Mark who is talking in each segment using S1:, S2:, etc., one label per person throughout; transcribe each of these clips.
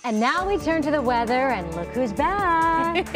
S1: And now we turn to the weather, and look who's back.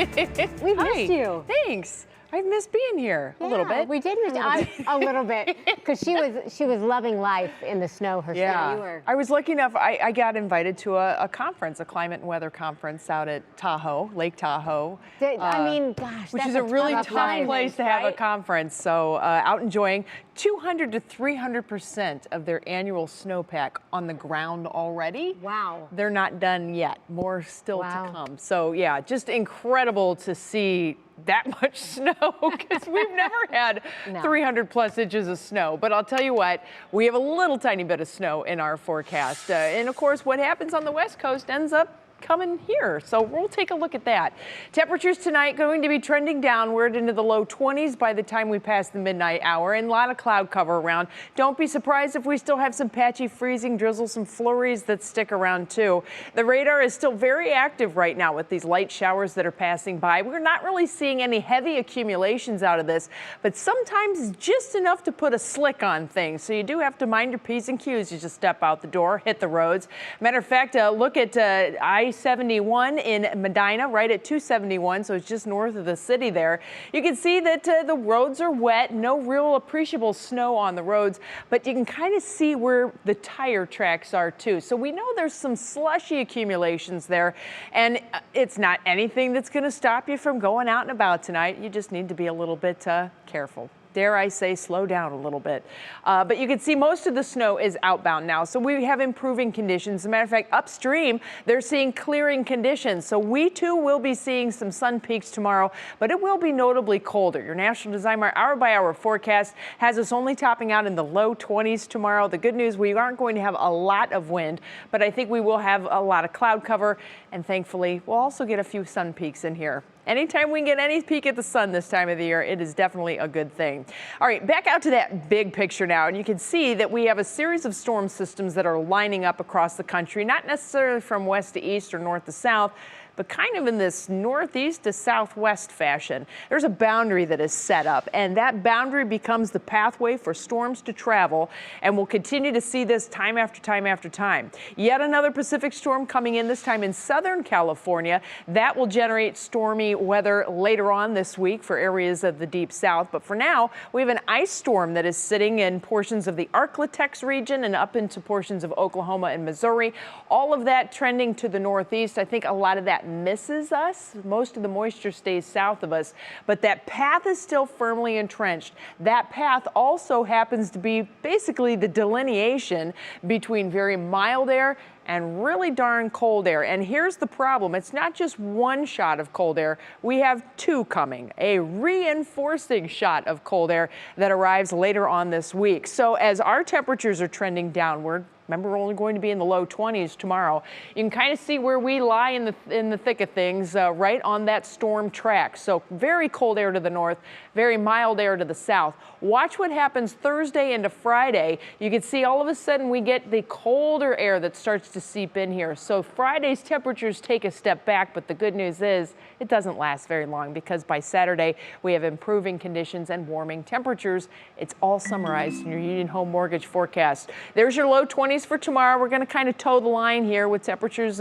S1: We've missed you.
S2: Thanks. I've missed being here a little bit.
S1: We did miss you a little bit because she was loving life in the snow herself.
S2: Yeah, I was lucky enough. I got invited to a conference, a climate and weather conference out at Tahoe, Lake Tahoe.
S1: I mean, gosh,
S2: which is a really tough place to have a conference. So out enjoying 200 to 300% of their annual snowpack on the ground already.
S1: Wow.
S2: They're not done yet. More still to come. So yeah, just incredible to see that much snow because we've never had 300 plus inches of snow. But I'll tell you what, we have a little tiny bit of snow in our forecast. And of course, what happens on the West Coast ends up coming here. So we'll take a look at that. Temperatures tonight going to be trending downward into the low 20s by the time we pass the midnight hour, and a lot of cloud cover around. Don't be surprised if we still have some patchy freezing drizzle, some flurries that stick around too. The radar is still very active right now with these light showers that are passing by. We're not really seeing any heavy accumulations out of this, but sometimes just enough to put a slick on things. So you do have to mind your P's and Q's. You just step out the door, hit the roads. Matter of fact, look at I-71 in Medina, right at 271, so it's just north of the city there. You can see that the roads are wet, no real appreciable snow on the roads, but you can kind of see where the tire tracks are too. So we know there's some slushy accumulations there, and it's not anything that's going to stop you from going out and about tonight. You just need to be a little bit careful. Dare I say, slow down a little bit. But you can see most of the snow is outbound now, so we have improving conditions. As a matter of fact, upstream, they're seeing clearing conditions. So we too will be seeing some sun peaks tomorrow, but it will be notably colder. Your National Designer hour-by-hour forecast has us only topping out in the low 20s tomorrow. The good news, we aren't going to have a lot of wind, but I think we will have a lot of cloud cover, and thankfully, we'll also get a few sun peaks in here. Anytime we can get any peek at the sun this time of the year, it is definitely a good thing. All right, back out to that big picture now, and you can see that we have a series of storm systems that are lining up across the country, not necessarily from west to east or north to south, but kind of in this northeast to southwest fashion. There's a boundary that is set up, and that boundary becomes the pathway for storms to travel, and we'll continue to see this time after time after time. Yet another Pacific storm coming in, this time in Southern California. That will generate stormy weather later on this week for areas of the deep south. But for now, we have an ice storm that is sitting in portions of the Arklatex region and up into portions of Oklahoma and Missouri. All of that trending to the northeast. I think a lot of that misses us. Most of the moisture stays south of us, but that path is still firmly entrenched. That path also happens to be basically the delineation between very mild air and really darn cold air. And here's the problem. It's not just one shot of cold air. We have two coming, a reinforcing shot of cold air that arrives later on this week. So as our temperatures are trending downward, remember, we're only going to be in the low 20s tomorrow. You can kind of see where we lie in the thick of things, right on that storm track. So very cold air to the north, very mild air to the south. Watch what happens Thursday into Friday. You can see all of a sudden we get the colder air that starts to seep in here. So Friday's temperatures take a step back, but the good news is it doesn't last very long because by Saturday we have improving conditions and warming temperatures. It's all summarized in your Union Home Mortgage forecast. There's your low 20s for tomorrow. We're going to kind of toe the line here with temperatures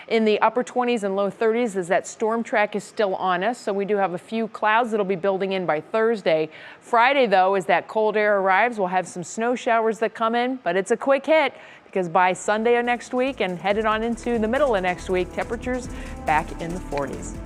S2: in the upper 20s and low 30s as that storm track is still on us. So we do have a few clouds that'll be building in by Thursday. Friday, though, as that cold air arrives, we'll have some snow showers that come in, but it's a quick hit because by Sunday of next week and headed on into the middle of next week, temperatures back in the 40s.